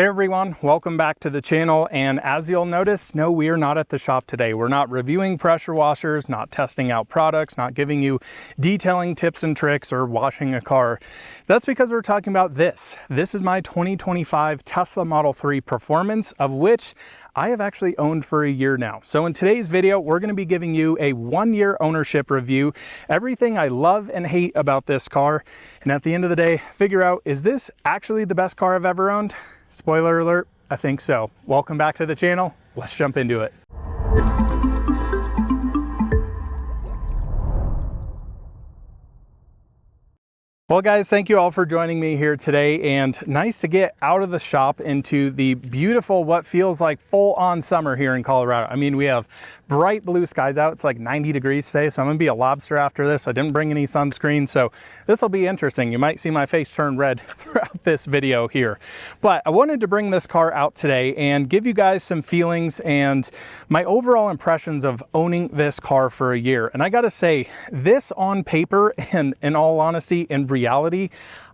Hey everyone, welcome back to the channel, and as you'll notice, no, we are not at the shop today. We're not reviewing pressure washers, not testing out products, not giving you detailing tips and tricks or washing a car. That's because we're talking about this. This is my 2025 Tesla Model 3 Performance, of which I have actually owned for a year now. So in today's video, we're going to be giving you a 1-year ownership review, everything I love and hate about this car, and at the end of the day, figure out, is this actually the best car I've ever owned? Spoiler alert, I think so. Welcome back to the channel. Let's jump into it. Well guys, thank you all for joining me here today, and nice to get out of the shop into the beautiful, what feels like full-on summer here in Colorado. I mean, we have bright blue skies out. It's like 90 degrees today, so I'm gonna be a lobster after this. I didn't bring any sunscreen, so this will be interesting. You might see my face turn red throughout this video here. But I wanted to bring this car out today and give you guys some feelings and my overall impressions of owning this car for a year. And I gotta say, this on paper and in all honesty, in reality,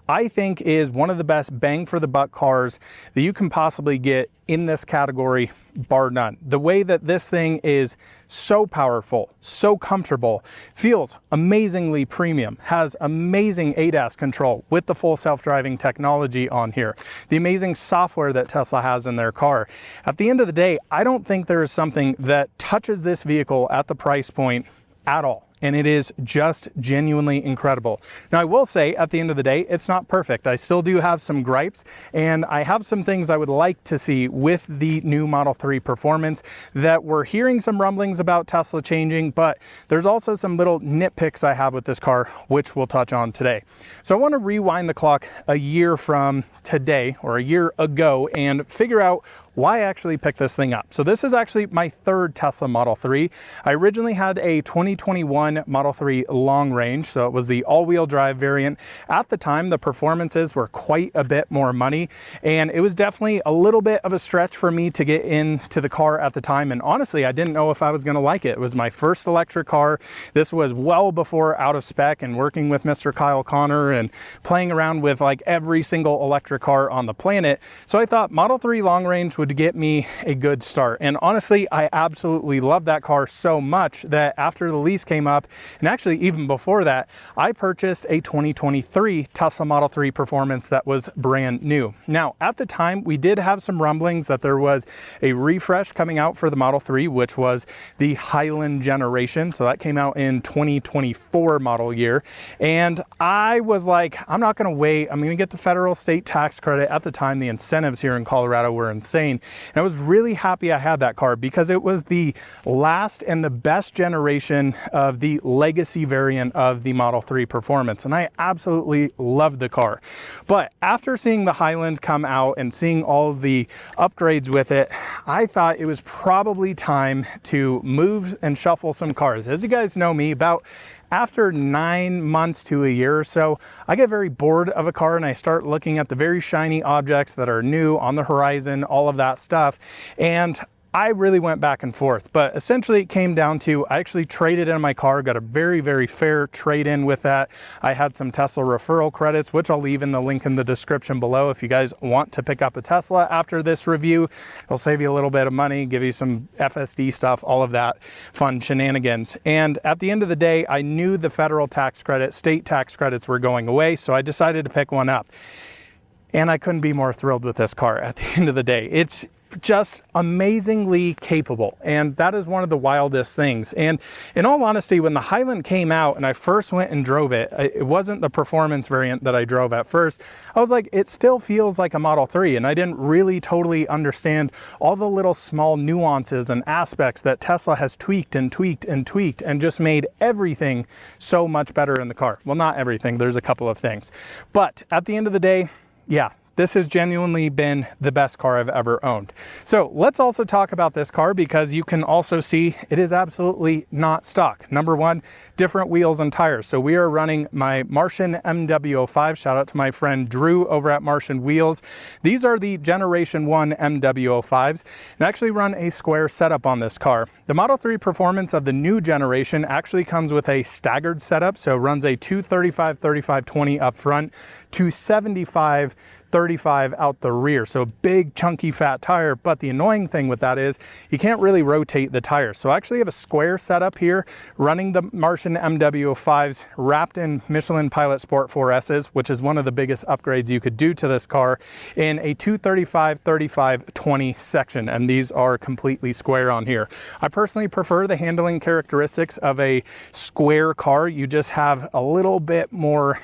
I think is one of the best bang for the buck cars that you can possibly get in this category, bar none. The way that this thing is so powerful, so comfortable, feels amazingly premium, has amazing ADAS control with the full self-driving technology on here, the amazing software that Tesla has in their car. At the end of the day, I don't think there is something that touches this vehicle at the price point at all. And it is just genuinely incredible. Now I will say, at the end of the day, it's not perfect. I still do have some gripes, and I have some things I would like to see with the new Model 3 Performance that we're hearing some rumblings about Tesla changing, but there's also some little nitpicks I have with this car, which we'll touch on today. So I want to rewind the clock a year from today, or a year ago, and figure out why I actually picked this thing up. So this is actually my third Tesla Model 3. I originally had a 2021 Model 3 long range, so it was the all-wheel drive variant. At the time, the performances were quite a bit more money, and it was definitely a little bit of a stretch for me to get into the car at the time, and honestly, I didn't know if I was gonna like it. It was my first electric car. This was well before out of spec, and working with Mr. Kyle Connor and playing around with like every single electric car on the planet. So I thought Model 3 long range would get me a good start. And honestly, I absolutely love that car so much that after the lease came up, and actually even before that, I purchased a 2023 Tesla Model 3 Performance that was brand new. Now, at the time, we did have some rumblings that there was a refresh coming out for the Model 3, which was the Highland generation. So that came out in 2024 model year. And I was like, I'm not gonna wait. I'm gonna get the federal state tax credit. At the time, the incentives here in Colorado were insane. And I was really happy I had that car because it was the last and the best generation of the legacy variant of the Model 3 Performance. And I absolutely loved the car. But after seeing the Highland come out and seeing all of the upgrades with it, I thought it was probably time to move and shuffle some cars. As you guys know me, about after 9 months to a year or so, I get very bored of a car and I start looking at the very shiny objects that are new on the horizon, all of that stuff. And I really went back and forth, but essentially it came down to, I actually traded in my car, got a very, very fair trade-in with that. I had some Tesla referral credits, which I'll leave in the link in the description below if you guys want to pick up a Tesla after this review. It'll save you a little bit of money, give you some FSD stuff, all of that fun shenanigans. And at the end of the day, I knew the federal tax credit, state tax credits were going away, so I decided to pick one up. And I couldn't be more thrilled with this car at the end of the day. It's just amazingly capable, and that is one of the wildest things. And in all honesty, when the Highland came out and I first went and drove it, it wasn't the Performance variant that I drove at first. I was like, it still feels like a Model 3, and I didn't really totally understand all the little small nuances and aspects that Tesla has tweaked and tweaked and tweaked and just made everything so much better in the car. Well, not everything, there's a couple of things, but at the end of the day, yeah, this has genuinely been the best car I've ever owned. So let's also talk about this car, because you can also see it is absolutely not stock. Number one, different wheels and tires. So we are running my Martian MW05. Shout out to my friend Drew over at Martian Wheels. These are the Generation 1 MW05s, and actually run a square setup on this car. The Model 3 Performance of the new generation actually comes with a staggered setup, so runs a 235/35/20 up front, 275/35 35 out the rear. So a big chunky fat tire, but the annoying thing with that is you can't really rotate the tires. So I actually have a square setup here running the Martian MW05s wrapped in Michelin Pilot Sport 4S's, which is one of the biggest upgrades you could do to this car, in a 235, 35, 20 section. And these are completely square on here. I personally prefer the handling characteristics of a square car. You just have a little bit more,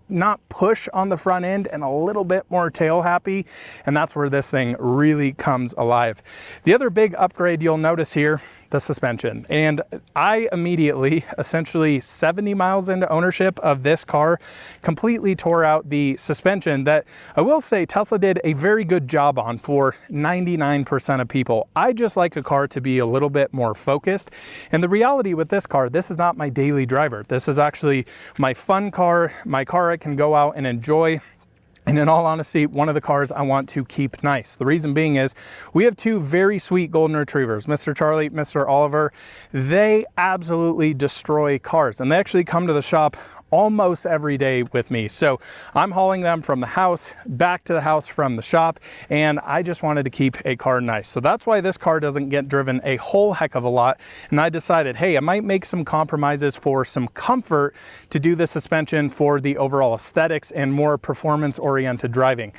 not push on the front end, and a little bit more tail happy, and that's where this thing really comes alive. The other big upgrade you'll notice here, the suspension. And I immediately, essentially 70 miles into ownership of this car, completely tore out the suspension that I will say Tesla did a very good job on for 99% of people. I just like a car to be a little bit more focused. And the reality with this car, this is not my daily driver. This is actually my fun car, my car I can go out and enjoy. And in all honesty, one of the cars I want to keep nice. The reason being is we have two very sweet golden retrievers, Mr. Charlie, Mr. Oliver. They absolutely destroy cars, and they actually come to the shop almost every day with me. So I'm hauling them from the house back to the house from the shop, and I just wanted to keep a car nice. So that's why this car doesn't get driven a whole heck of a lot. And I decided, hey, I might make some compromises for some comfort to do the suspension for the overall aesthetics and more performance-oriented driving.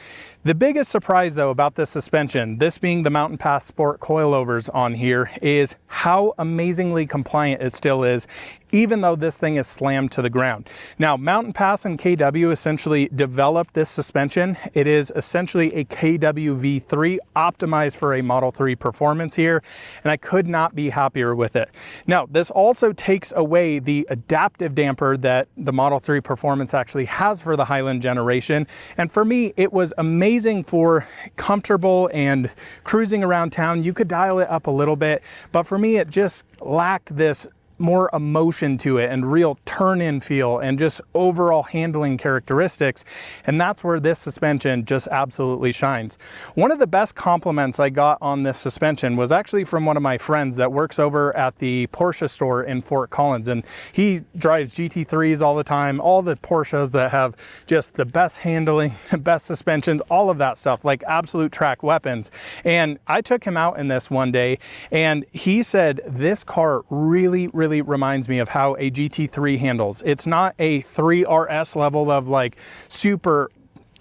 The biggest surprise though about this suspension, this being the Mountain Pass Sport coilovers on here, is how amazingly compliant it still is, even though this thing is slammed to the ground. Now, Mountain Pass and KW essentially developed this suspension. It is essentially a KW V3 optimized for a Model 3 performance here, and I could not be happier with it. Now, this also takes away the adaptive damper that the Model 3 performance actually has for the Highland generation, and for me, it was amazing for comfortable and cruising around town. You could dial it up a little bit, but for me, it just lacked this more emotion to it and real turn-in feel and just overall handling characteristics, and that's where this suspension just absolutely shines. One of the best compliments I got on this suspension was actually from one of my friends that works over at the Porsche store in Fort Collins, and he drives GT3s all the time, all the Porsches that have just the best handling, the best suspensions, all of that stuff, like absolute track weapons. And I took him out in this one day, and he said this car really reminds me of how a GT3 handles. It's not a 3RS level of like super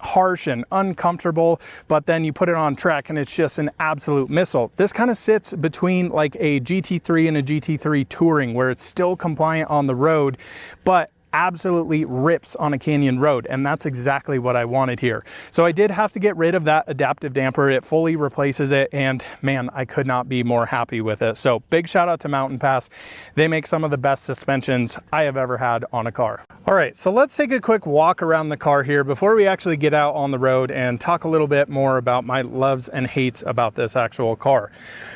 harsh and uncomfortable, but then you put it on track and it's just an absolute missile. This kind of sits between like a GT3 and a GT3 Touring, where it's still compliant on the road, but absolutely rips on a canyon road, and that's exactly what I wanted here. So I did have to get rid of that adaptive damper. It fully replaces it, and man, I could not be more happy with it. So big shout out to Mountain Pass. They make some of the best suspensions I have ever had on a car. All right, so let's take a quick walk around the car here before we actually get out on the road and talk a little bit more about my loves and hates about this actual car.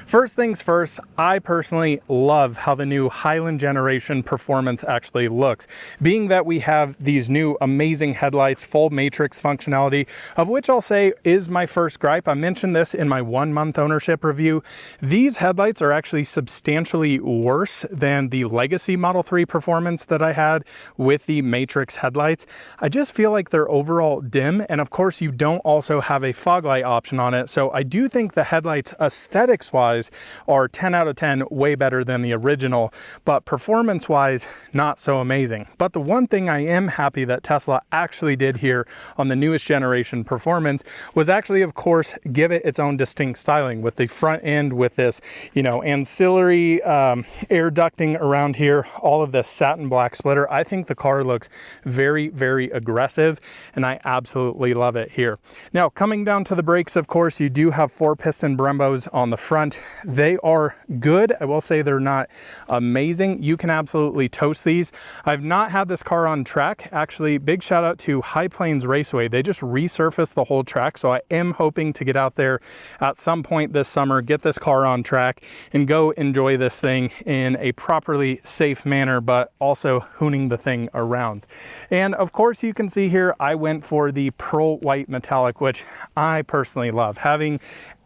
First things first, I personally love how the new Highland generation performance actually looks. Being that we have these new amazing headlights, full matrix functionality, of which I'll say is my first gripe. I mentioned this in my 1-month ownership review. These headlights are actually substantially worse than the legacy Model 3 performance that I had with the matrix headlights. I just feel like they're overall dim, and of course you don't also have a fog light option on it. So I do think the headlights aesthetics wise are 10 out of 10, way better than the original, but performance wise not so amazing. But the one thing I am happy that Tesla actually did here on the newest generation performance was actually, of course, give it its own distinct styling with the front end, with this, you know, ancillary air ducting around here, all of this satin black splitter. I think the car looks very aggressive, and I absolutely love it here. Now, coming down to the brakes, of course, you do have 4-piston Brembos on the front. They are good. I will say they're not amazing. You can absolutely toast these. I've not had this car on track. Actually, big shout out to High Plains Raceway. They just resurfaced the whole track, so I am hoping to get out there at some point this summer, get this car on track, and go enjoy this thing in a properly safe manner, but also hooning the thing around. And of course, you can see here, I went for the pearl white metallic, which I personally love. Having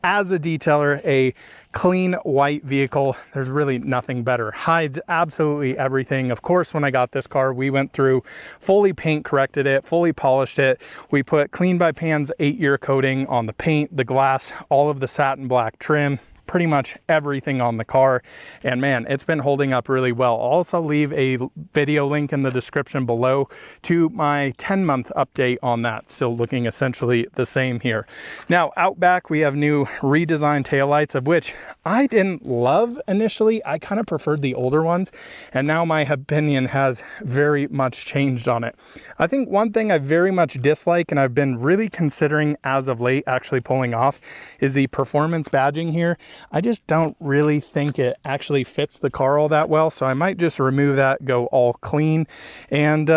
as a detailer, a clean white vehicle, there's really nothing better. Hides absolutely everything. Of course, when I got this car, we went through, fully paint corrected it, fully polished it. We put Clean by Pan's 8-year coating on the paint, the glass, all of the satin black trim, pretty much everything on the car, and man, it's been holding up really well. I'll also leave a video link in the description below to my 10-month update on that, still looking essentially the same here. Now out back we have new redesigned taillights, of which I didn't love initially. I kind of preferred the older ones, and now my opinion has very much changed on it. I think one thing I very much dislike, and I've been really considering as of late actually pulling off, is the performance badging here. I just don't really think it actually fits the car all that well, so I might just remove that, go all clean. And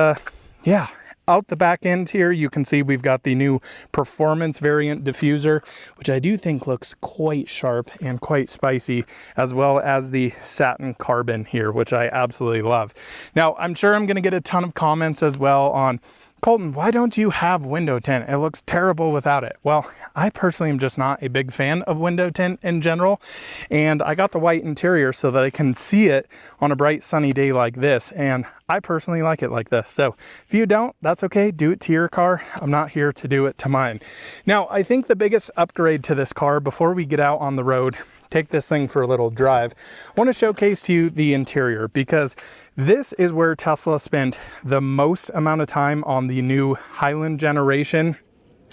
yeah, out the back end here you can see we've got the new performance variant diffuser, which I do think looks quite sharp and quite spicy, as well as the satin carbon here, which I absolutely love. Now I'm sure I'm going to get a ton of comments as well on, Colton, why don't you have window tint? It looks terrible without it. Well, I personally am just not a big fan of window tint in general, and I got the white interior so that I can see it on a bright sunny day like this, and I personally like it like this. So if you don't, that's okay, do it to your car. I'm not here to do it to mine. Now, I think the biggest upgrade to this car, before we get out on the road, take this thing for a little drive, I want to showcase to you the interior, because this is where Tesla spent the most amount of time on the new Highland generation,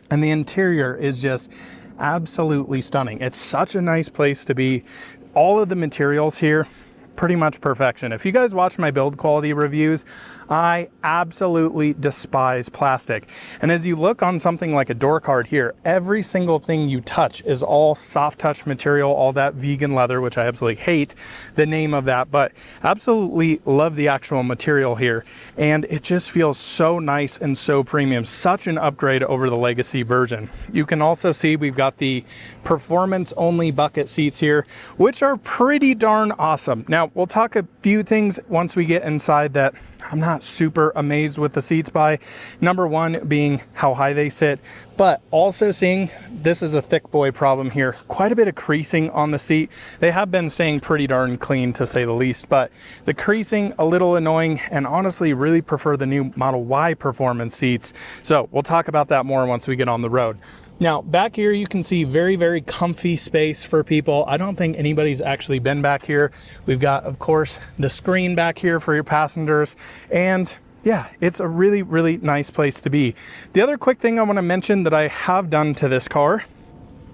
and the interior is just absolutely stunning. It's such a nice place to be. All of the materials here, pretty much perfection. If you guys watch my build quality reviews, I absolutely despise plastic. And as you look on something like a door card here, every single thing you touch is all soft touch material, all that vegan leather, which I absolutely hate the name of that, but absolutely love the actual material here. And it just feels so nice and so premium, such an upgrade over the legacy version. You can also see we've got the performance only bucket seats here, which are pretty darn awesome. Now we'll talk a few things once we get inside that I'm not super amazed with the seats by. Number one being how high they sit, but also seeing this is a thick boy problem here. Quite a bit of creasing on the seat. They have been staying pretty darn clean to say the least, but the creasing a little annoying, and honestly really prefer the new Model Y performance seats. So we'll talk about that more once we get on the road. Now back here you can see very, very comfy space for people. I don't think anybody's actually been back here. We've got, of course, the screen back here for your passengers, and yeah, it's a really, really nice place to be. The other quick thing I want to mention that I have done to this car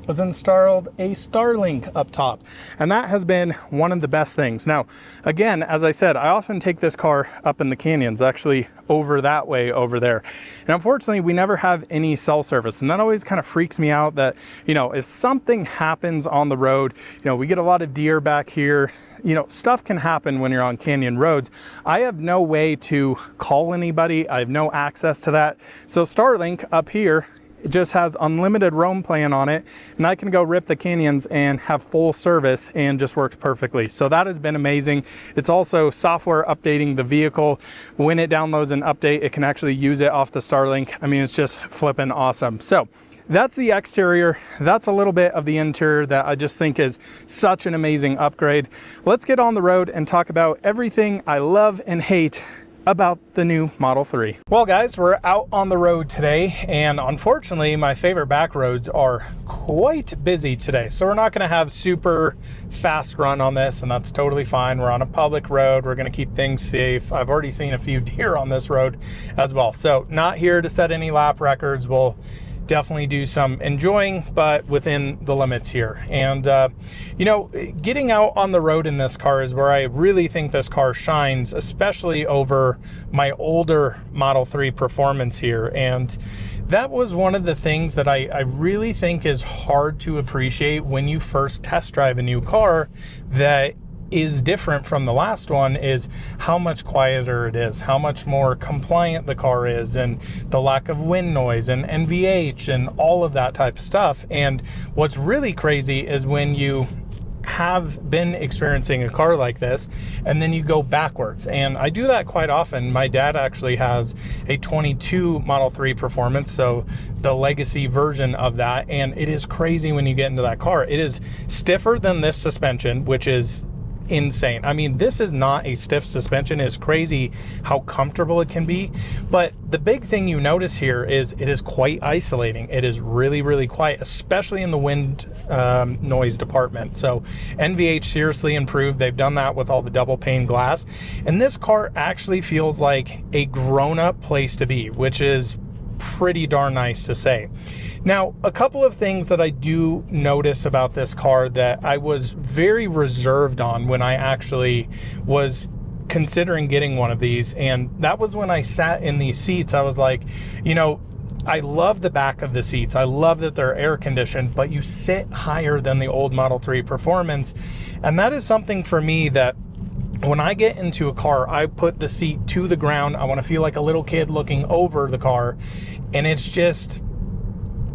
was installed a Starlink up top, and that has been one of the best things. Now again, as I said, I often take this car up in the canyons, actually over that way over there, and unfortunately we never have any cell service, and that always kind of freaks me out that, you know, if something happens on the road, you know, we get a lot of deer back here, you know, stuff can happen when you're on canyon roads. I have no way to call anybody. I have no access to that. So Starlink up here, it just has unlimited roam plan on it, and I can go rip the canyons and have full service, and just works perfectly. So that has been amazing. It's also software updating the vehicle. When it downloads an update, it can actually use it off the Starlink. I mean, it's just flipping awesome. So that's the exterior. That's a little bit of the interior that I just think is such an amazing upgrade. Let's get on the road and talk about everything I love and hate about the new Model 3. Well guys, we're out on the road today, and unfortunately my favorite back roads are quite busy today, so we're not going to have super fast run on this, and that's totally fine. We're on a public road, we're going to keep things safe. I've already seen a few deer on this road as well, so not here to set any lap records. We'll definitely do some enjoying, but within the limits here. And you know, getting out on the road in this car is where I really think this car shines, especially over my older Model 3 Performance here. And that was one of the things that I really think is hard to appreciate when you first test drive a new car that is different from the last one, is how much quieter it is, how much more compliant the car is, and the lack of wind noise and NVH and all of that type of stuff. And what's really crazy is when you have been experiencing a car like this, and then you go backwards. And I do that quite often. My dad actually has a 22 Model 3 Performance, so the legacy version of that, and it is crazy when you get into that car. It is stiffer than this suspension, which is insane. I mean, this is not a stiff suspension. It's crazy how comfortable it can be. But the big thing you notice here is it is quite isolating. It is really, really quiet, especially in the wind noise department. So NVH seriously improved. They've done that with all the double pane glass. And this car actually feels like a grown-up place to be, which is pretty darn nice to say. Now, a couple of things that I do notice about this car that I was very reserved on when I actually was considering getting one of these, and that was when I sat in these seats. I was like, you know, I love the back of the seats. I love that they're air conditioned, but you sit higher than the old Model 3 Performance. And that is something for me that when I get into a car, I put the seat to the ground. I want to feel like a little kid looking over the car. And it's just,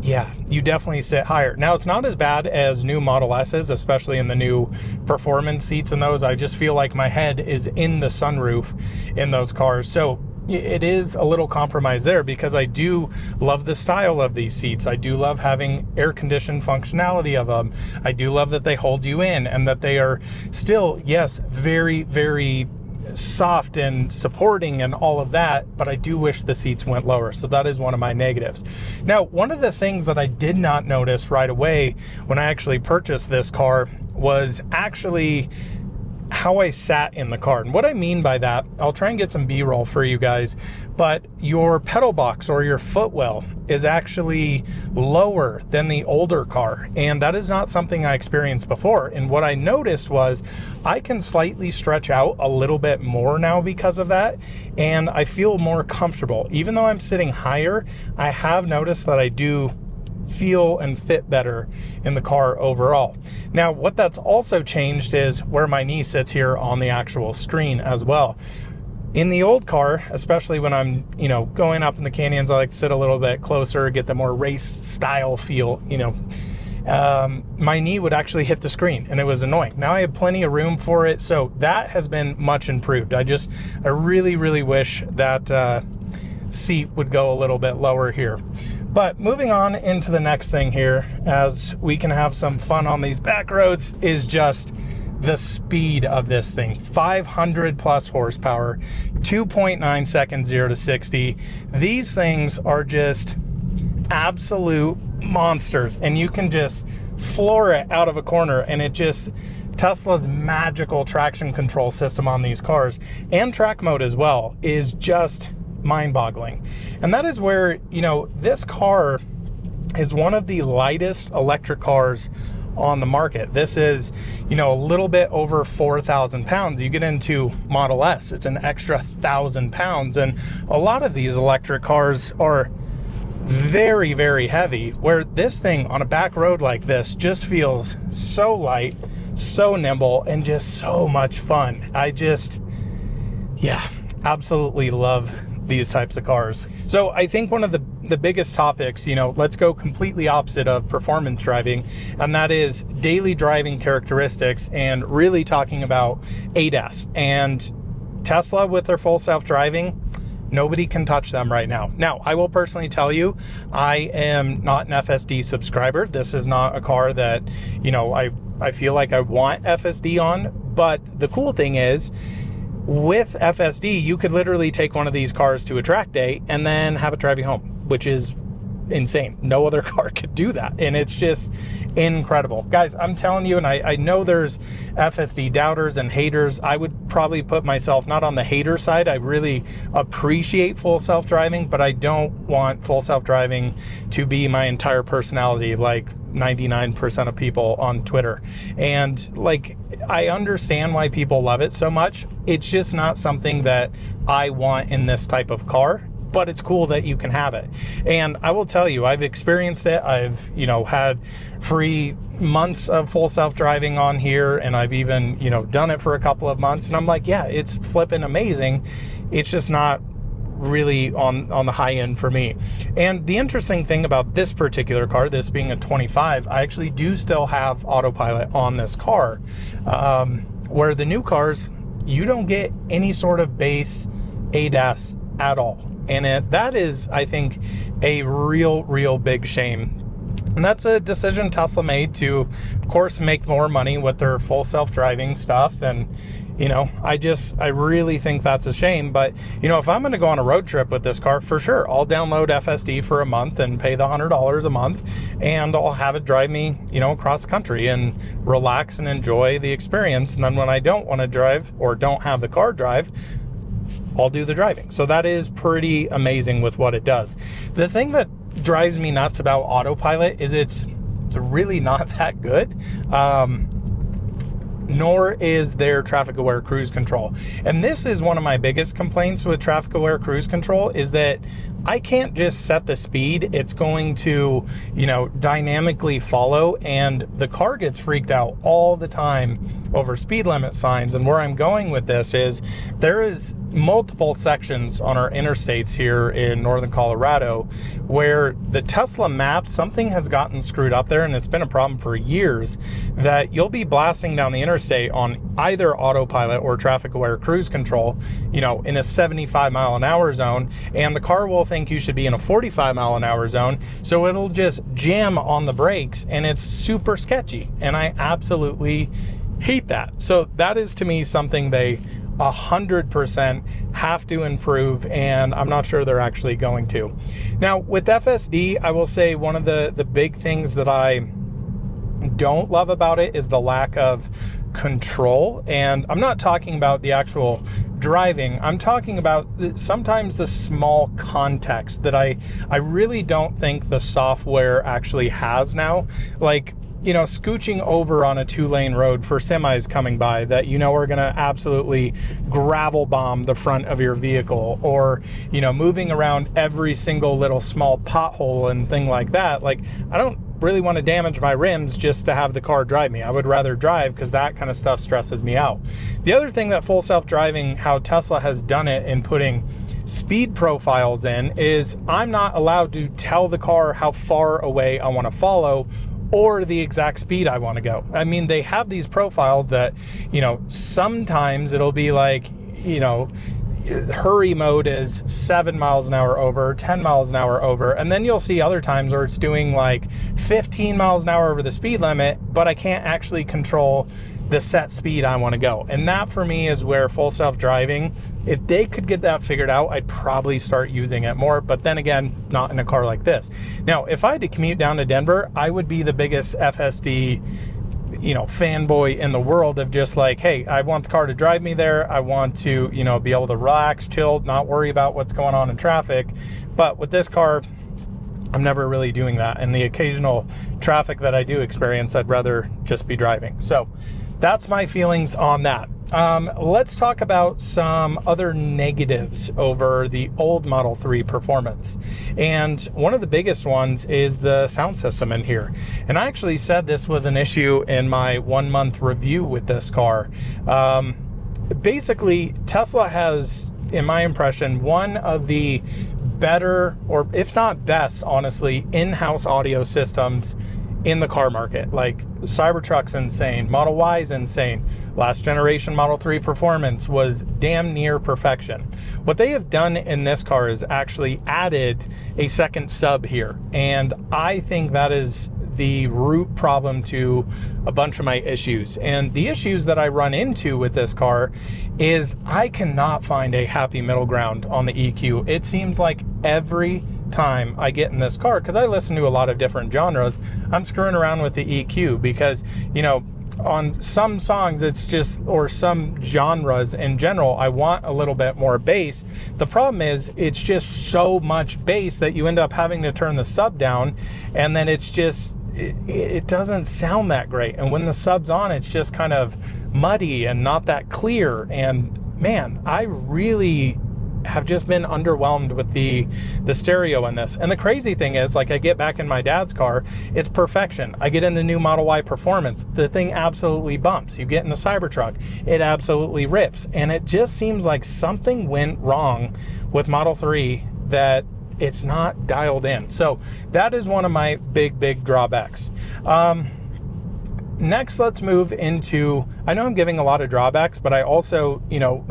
yeah, you definitely sit higher. Now, it's not as bad as new Model S's, especially in the new Performance seats in those. I just feel like my head is in the sunroof in those cars. So it is a little compromise there, because I do love the style of these seats. I do love having air conditioned functionality of them. I do love that they hold you in, and that they are still, yes, very, very soft and supporting and all of that, but I do wish the seats went lower. So that is one of my negatives. Now, one of the things that I did not notice right away when I actually purchased this car was actually how I sat in the car. And what I mean by that, I'll try and get some B-roll for you guys, but your pedal box or your footwell is actually lower than the older car. And that is not something I experienced before. And what I noticed was I can slightly stretch out a little bit more now because of that. And I feel more comfortable. Even though I'm sitting higher, I have noticed that I do feel and fit better in the car overall. Now, what that's also changed is where my knee sits here on the actual screen as well. In the old car, especially when I'm, you know, going up in the canyons, I like to sit a little bit closer, get the more race style feel, you know. My knee would actually hit the screen, and it was annoying. Now I have plenty of room for it, so that has been much improved. I really, really wish that seat would go a little bit lower here. But moving on into the next thing here, as we can have some fun on these back roads, is just the speed of this thing. 500 plus horsepower, 2.9 seconds 0 to 60. These things are just absolute monsters, and you can just floor it out of a corner, and it just, Tesla's magical traction control system on these cars, and track mode as well, is just mind-boggling. And that is where, you know, this car is one of the lightest electric cars on the market. This is, you know, a little bit over 4,000 pounds. You get into Model S, it's an extra 1,000 pounds. And a lot of these electric cars are very, very heavy, where this thing on a back road like this just feels so light, so nimble, and just so much fun. I just, yeah, absolutely love these types of cars. So I think one of the biggest topics, you know, let's go completely opposite of performance driving, and that is daily driving characteristics, and really talking about ADAS. And Tesla with their full self-driving, nobody can touch them right now. Now, I will personally tell you, I am not an FSD subscriber. This is not a car that, you know, I feel like I want FSD on. But the cool thing is, with FSD, you could literally take one of these cars to a track day and then have it drive you home, which is insane. No other car could do that, and it's just incredible. Guys, I'm telling you, and I know there's FSD doubters and haters. I would probably put myself not on the hater side. I really appreciate full self-driving, but I don't want full self-driving to be my entire personality like 99% of people on Twitter. And like, I understand why people love it so much. It's just not something that I want in this type of car, but it's cool that you can have it. And I will tell you, I've experienced it. I've, you know, had free months of full self-driving on here, and I've even, you know, done it for a couple of months, and I'm like, yeah, it's flipping amazing. It's just not really on the high end for me. And the interesting thing about this particular car, this being a 25, I actually do still have autopilot on this car, where the new cars, you don't get any sort of base ADAS at all. And that is, I think, a real big shame. And that's a decision Tesla made to, of course, make more money with their full self-driving stuff. And, you know, I really think that's a shame. But, you know, if I'm going to go on a road trip with this car, for sure, I'll download FSD for a month and pay the $100 a month, and I'll have it drive me, you know, across the country and relax and enjoy the experience. And then when I don't want to drive or don't have the car drive, I'll do the driving. So that is pretty amazing with what it does. The thing that drives me nuts about autopilot is it's really not that good. Nor is there traffic aware cruise control. And this is one of my biggest complaints with traffic aware cruise control, is that I can't just set the speed. It's going to, you know, dynamically follow, and the car gets freaked out all the time over speed limit signs. And where I'm going with this is there is multiple sections on our interstates here in northern Colorado where the Tesla map, something has gotten screwed up there, and it's been a problem for years, that you'll be blasting down the interstate on either autopilot or traffic aware cruise control, you know, in a 75-mile-an-hour zone, and the car will think you should be in a 45-mile-an-hour zone, so it'll just jam on the brakes, and it's super sketchy, and I absolutely hate that. So that is, to me, something they 100% have to improve, and I'm not sure they're actually going to. Now, with FSD, I will say one of the big things that I don't love about it is the lack of control. And I'm not talking about the actual driving. I'm talking about sometimes the small context that I really don't think the software actually has now. Like, you know, scooching over on a 2-lane road for semis coming by that, you know, are going to absolutely gravel bomb the front of your vehicle, or, you know, moving around every single little small pothole and thing like that. Like, I don't really want to damage my rims just to have the car drive me. I would rather drive, because that kind of stuff stresses me out. The other thing that full self-driving, how Tesla has done it in putting speed profiles in, is I'm not allowed to tell the car how far away I want to follow or the exact speed I want to go. I mean, they have these profiles that, you know, sometimes it'll be like, you know, hurry mode is 7 miles an hour over, 10 miles an hour over, and then you'll see other times where it's doing like 15 miles an hour over the speed limit, but I can't actually control the set speed I want to go. And that, for me, is where full self-driving, if they could get that figured out, I'd probably start using it more. But then again, not in a car like this. Now, if I had to commute down to Denver, I would be the biggest FSD, you know, fanboy in the world, of just like, hey, I want the car to drive me there. I want to, you know, be able to relax, chill, not worry about what's going on in traffic. But with this car, I'm never really doing that. And the occasional traffic that I do experience, I'd rather just be driving. So that's my feelings on that. Let's talk about some other negatives over the old Model 3 Performance. And one of the biggest ones is the sound system in here. And I actually said this was an issue in my 1-month review with this car. Basically, Tesla has, in my impression, one of the better, or if not best, honestly, in-house audio systems in the car market. Like, Cybertruck's insane, Model Y's insane, last generation Model 3 Performance was damn near perfection. What they have done in this car is actually added a second sub here, and I think that is the root problem to a bunch of my issues. And the issues that I run into with this car is I cannot find a happy middle ground on the EQ. It seems like every time I get in this car, because I listen to a lot of different genres, I'm screwing around with the EQ, because, you know, on some songs it's just, or some genres in general, I want a little bit more bass. The problem is it's just so much bass that you end up having to turn the sub down, and then it's just, it doesn't sound that great. And when the sub's on, it's just kind of muddy and not that clear. And man, I really have just been underwhelmed with the stereo in this. And the crazy thing is, like, I get back in my dad's car, it's perfection. I get in the new Model Y Performance, the thing absolutely bumps. You get in the Cybertruck, it absolutely rips. And it just seems like something went wrong with Model 3, that it's not dialed in. So that is one of my big drawbacks. Next, let's move into, I know I'm giving a lot of drawbacks, but I also, you know,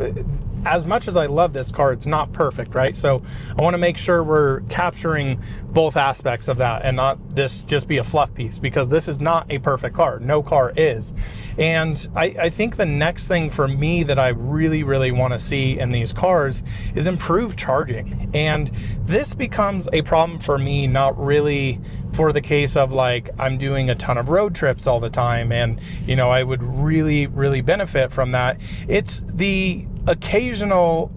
as much as I love this car, it's not perfect, right? So I want to make sure we're capturing both aspects of that and not this just be a fluff piece, because this is not a perfect car. No car is. And I think the next thing for me that I really want to see in these cars is improved charging. And this becomes a problem for me, not really for the case of like I'm doing a ton of road trips all the time and, you know, I would really benefit from that. It's the occasional,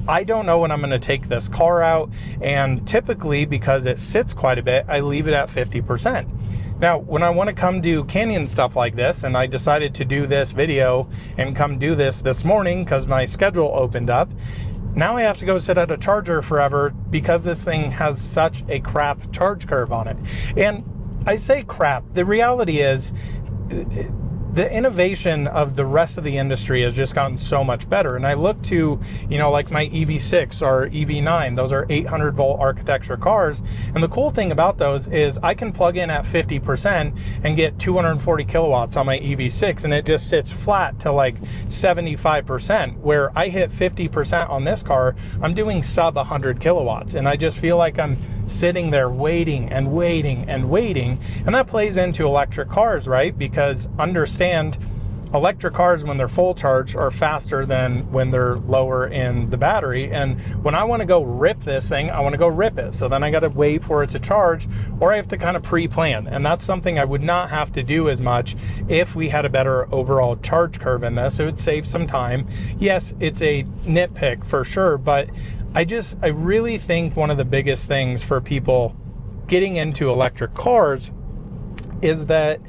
I don't know when I'm going to take this car out, and typically because it sits quite a bit, I leave it at 50%. Now, when I want to come do canyon stuff like this, and I decided to do this video and come do this morning because my schedule opened up, now I have to go sit at a charger forever because this thing has such a crap charge curve on it. And I say crap, the reality is the innovation of the rest of the industry has just gotten so much better. And I look to, you know, like my EV6 or EV9, those are 800 volt architecture cars. And the cool thing about those is I can plug in at 50% and get 240 kilowatts on my EV6, and it just sits flat to like 75%, where I hit 50% on this car, I'm doing sub 100 kilowatts. And I just feel like I'm sitting there waiting. And that plays into electric cars, right? Because understand, electric cars, when they're full charged, are faster than when they're lower in the battery. And when I want to go rip this thing, I want to go rip it. So then I got to wait for it to charge, or I have to kind of pre-plan. And that's something I would not have to do as much if we had a better overall charge curve in this. It would save some time. Yes, it's a nitpick for sure, but I really think one of the biggest things for people getting into electric cars is that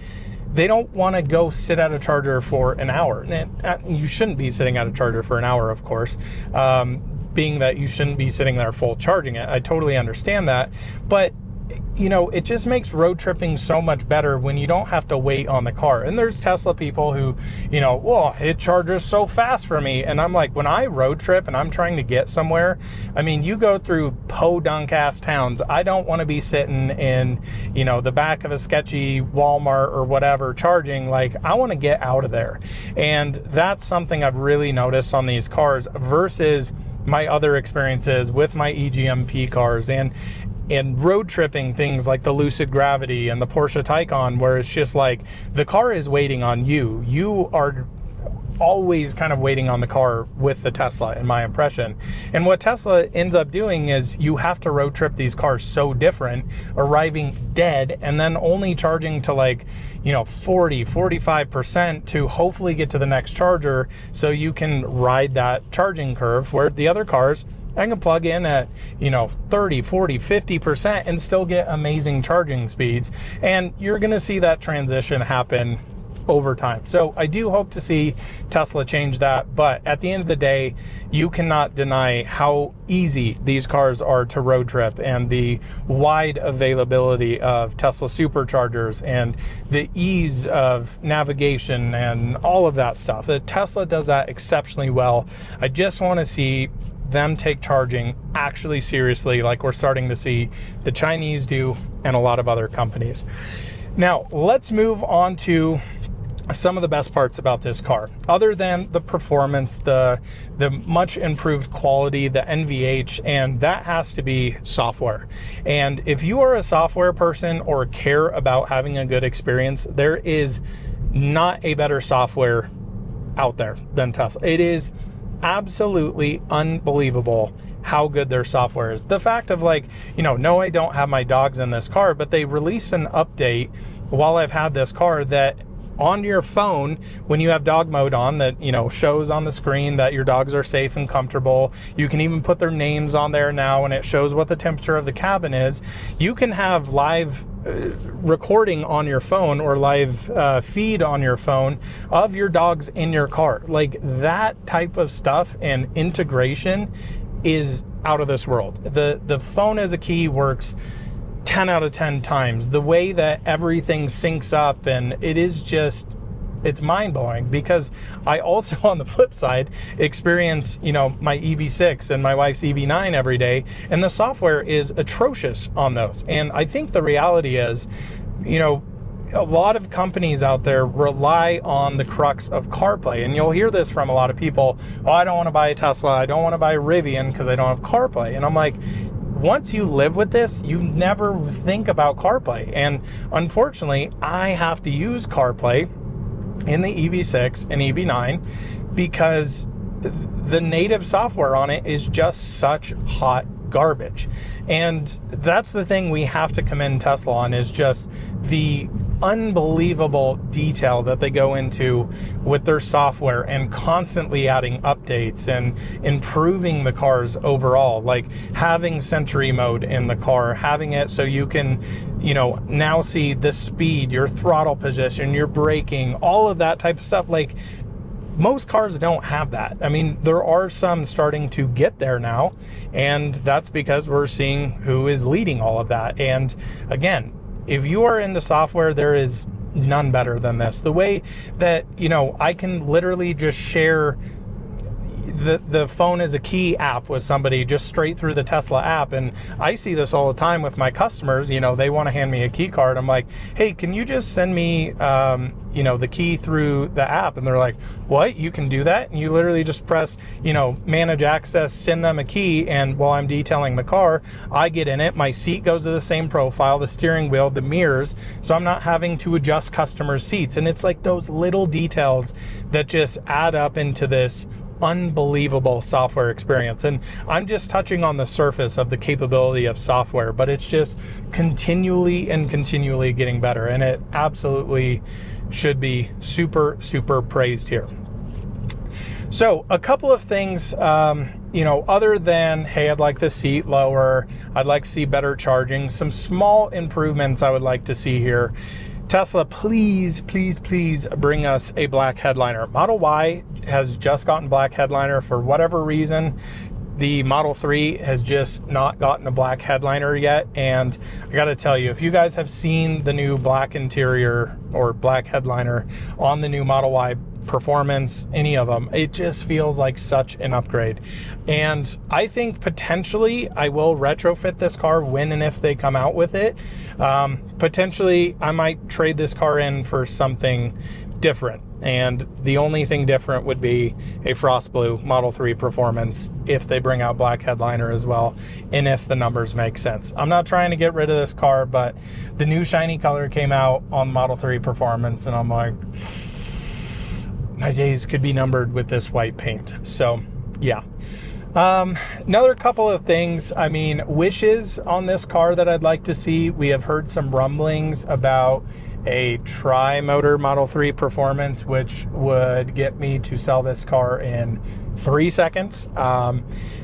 they don't want to go sit at a charger for an hour. And you shouldn't be sitting at a charger for an hour, of course, being that you shouldn't be sitting there full charging it. I totally understand that. But, you know, it just makes road tripping so much better when you don't have to wait on the car. And there's Tesla people who, you know, whoa, it charges so fast for me. And I'm like, when I road trip and I'm trying to get somewhere, I mean, you go through podunk ass towns. I don't want to be sitting in, you know, the back of a sketchy Walmart or whatever charging. Like, I want to get out of there. And that's something I've really noticed on these cars versus my other experiences with my EGMP cars and road tripping things like the Lucid Gravity and the Porsche Taycan, where it's just like the car is waiting on you. You are always kind of waiting on the car with the Tesla, in my impression. And what Tesla ends up doing is you have to road trip these cars so different, arriving dead and then only charging to like, you know, 45% to hopefully get to the next charger so you can ride that charging curve, where the other cars, I can plug in at, you know, 30, 40, 50% and still get amazing charging speeds. And you're going to see that transition happen over time. So I do hope to see Tesla change that. But at the end of the day, you cannot deny how easy these cars are to road trip and the wide availability of Tesla superchargers and the ease of navigation and all of that stuff. The Tesla does that exceptionally well. I just want to see them take charging actually seriously, like we're starting to see the Chinese do and a lot of other companies. Now, let's move on to some of the best parts about this car. Other than the performance, the much improved quality, the NVH, and that has to be software. And if you are a software person or care about having a good experience, there is not a better software out there than Tesla. It is absolutely unbelievable how good their software is. The fact of like, you know, no, I don't have my dogs in this car, but they released an update while I've had this car that on your phone, when you have dog mode on, that, you know, shows on the screen that your dogs are safe and comfortable. You can even put their names on there now, and it shows what the temperature of the cabin is. You can have live recording on your phone or live feed on your phone of your dogs in your car. Like, that type of stuff and integration is out of this world. The phone as a key works 10 out of 10 times. The way that everything syncs up, and it is just, it's mind-blowing, because I also, on the flip side, experience, you know, my EV6 and my wife's EV9 every day, and the software is atrocious on those. And I think the reality is, you know, a lot of companies out there rely on the crux of CarPlay, and you'll hear this from a lot of people. Oh, I don't want to buy a Tesla, I don't want to buy a Rivian because I don't have CarPlay. And I'm like, once you live with this, you never think about CarPlay. And unfortunately, I have to use CarPlay in the EV6 and EV9 because the native software on it is just such hot garbage. And that's the thing we have to commend Tesla on, is just the unbelievable detail that they go into with their software, and constantly adding updates and improving the cars overall, like having Sentry mode in the car, having it so you can, you know, now see the speed, your throttle position, your braking, all of that type of stuff. Like, most cars don't have that. I mean, there are some starting to get there now, and that's because we're seeing who is leading all of that. And again, if you are into software, there is none better than this. The way that, you know, I can literally just share the phone as a key app with somebody just straight through the Tesla app. And I see this all the time with my customers. You know, they want to hand me a key card. I'm like, hey, can you just send me, you know, the key through the app? And they're like, what? You can do that? And you literally just press, you know, manage access, send them a key. And while I'm detailing the car, I get in it. My seat goes to the same profile, the steering wheel, the mirrors. So I'm not having to adjust customers' seats. And it's like those little details that just add up into this unbelievable software experience. And I'm just touching on the surface of the capability of software, but it's just continually getting better, and it absolutely should be super praised here. So a couple of things, you know, other than, hey, I'd like the seat lower, I'd like to see better charging, some small improvements I would like to see here. Tesla, please bring us a black headliner. Model Y has just gotten black headliner. For whatever reason, the Model 3 has just not gotten a black headliner yet. And I gotta tell you, if you guys have seen the new black interior or black headliner on the new Model Y Performance, any of them, it just feels like such an upgrade. And I think potentially I will retrofit this car when and if they come out with it. Potentially I might trade this car in for something different, and the only thing different would be a frost blue Model 3 Performance if they bring out black headliner as well, and if the numbers make sense. I'm not trying to get rid of this car, but the new shiny color came out on Model 3 Performance, and I'm like, my days could be numbered with this white paint. So yeah. Another couple of things, I mean, wishes on this car that I'd like to see. We have heard some rumblings about a tri-motor Model 3 Performance, which would get me to sell this car in 3 seconds.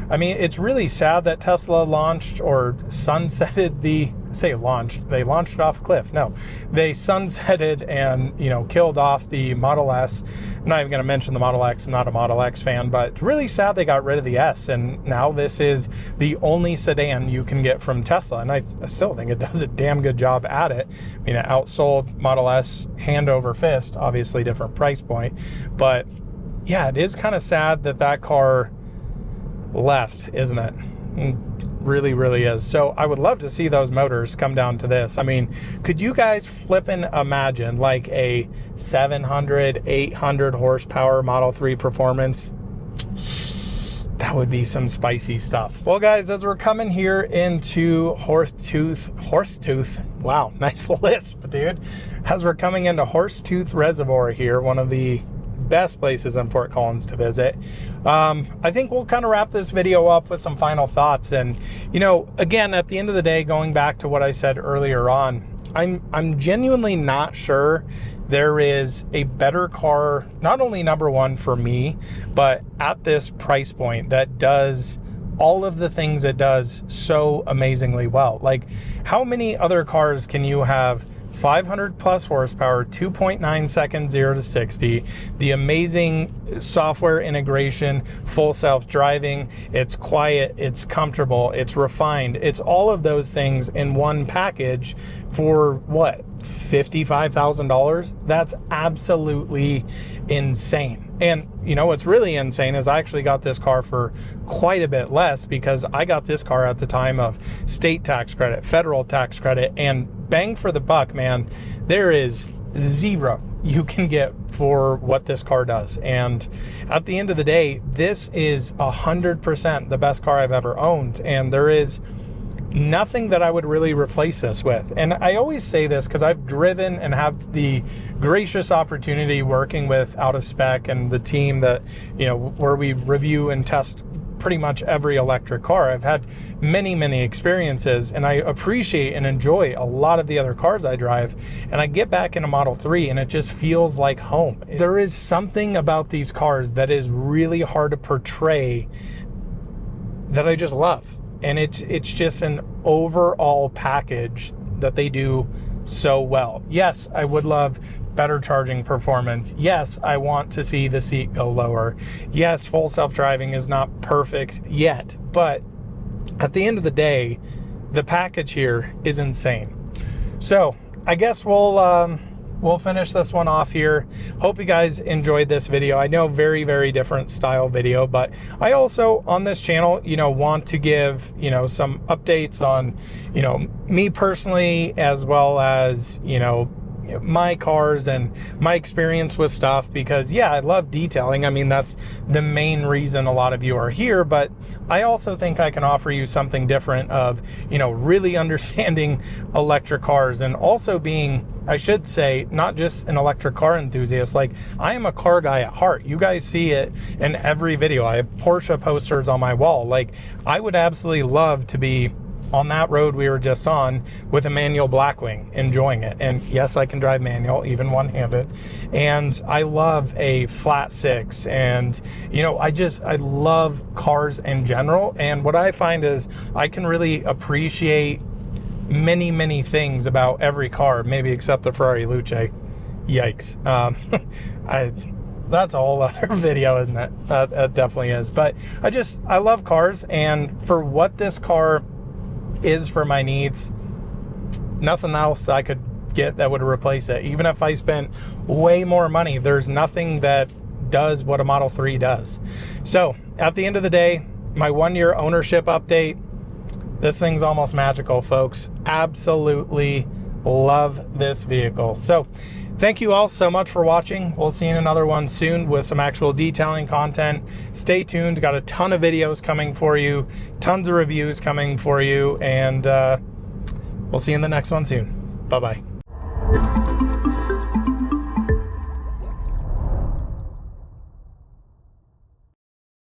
I mean, it's really sad that Tesla launched or sunsetted the, say launched, they launched it off a cliff. No, they sunsetted and, you know, killed off the Model S. I'm not even going to mention the Model X. I'm not a Model X fan, but it's really sad they got rid of the S, and now this is the only sedan you can get from Tesla, and I still think it does a damn good job at it. I mean, it outsold Model S hand over fist, obviously different price point, but yeah, it is kind of sad that that car left, isn't it? It really is. So I would love to see those motors come down to this. I mean, could you guys flippin' imagine like a 700, 800 horsepower Model 3 Performance? That would be some spicy stuff. Well, guys, as we're coming here into Horsetooth, wow, nice lisp, dude. As we're coming into Horsetooth Reservoir here, one of the best places in Fort Collins to visit, I think we'll kind of wrap this video up with some final thoughts. And, you know, again, at the end of the day, going back to what I said earlier on, I'm genuinely not sure there is a better car, not only number one for me, but at this price point that does all of the things it does so amazingly well. Like, how many other cars can you have 500 plus horsepower, 2.9 seconds 0 to 60, the amazing software integration, full self-driving, it's quiet, it's comfortable, it's refined, it's all of those things in one package for what, $55,000? That's absolutely insane. And you know what's really insane is I actually got this car for quite a bit less, because I got this car at the time of state tax credit, federal tax credit, and bang for the buck, man, there is zero you can get for what this car does. And at the end of the day, this is 100% the best car I've ever owned, and there is nothing that I would really replace this with. And I always say this because I've driven and have the gracious opportunity working with Out of Spec and the team that, you know, where we review and test pretty much every electric car. I've had many experiences, and I appreciate and enjoy a lot of the other cars I drive, and I get back in a Model 3 and it just feels like home. There is something about these cars that is really hard to portray that I just love. And it's just an overall package that they do so well. Yes, I would love better charging performance. Yes, I want to see the seat go lower. Yes, full self-driving is not perfect yet, but at the end of the day, the package here is insane. So I guess we'll finish this one off here. Hope you guys enjoyed this video. I know very different style video, but I also on this channel, you know, want to give, you know, some updates on, you know, me personally, as well as, you know, my cars and my experience with stuff, because yeah, I love detailing. I mean, that's the main reason a lot of you are here, but I also think I can offer you something different of, you know, really understanding electric cars, and also being, I should say, not just an electric car enthusiast. Like, I am a car guy at heart. You guys see it in every video. I have Porsche posters on my wall. Like, I would absolutely love to be on that road we were just on with a manual Blackwing, enjoying it. And yes, I can drive manual, even one-handed. And I love a flat six. And, you know, I love cars in general. And what I find is I can really appreciate many things about every car, maybe except the Ferrari Luce. Yikes. That's a whole other video, isn't it? That definitely is. But I love cars, and for what this car is for my needs, nothing else that I could get that would replace it. Even if I spent way more money, there's nothing that does what a Model 3 does. So at the end of the day, my 1-year ownership update, this thing's almost magical, folks. Absolutely love this vehicle. So thank you all so much for watching. We'll see you in another one soon with some actual detailing content. Stay tuned. Got a ton of videos coming for you, tons of reviews coming for you, and we'll see you in the next one soon. Bye-bye.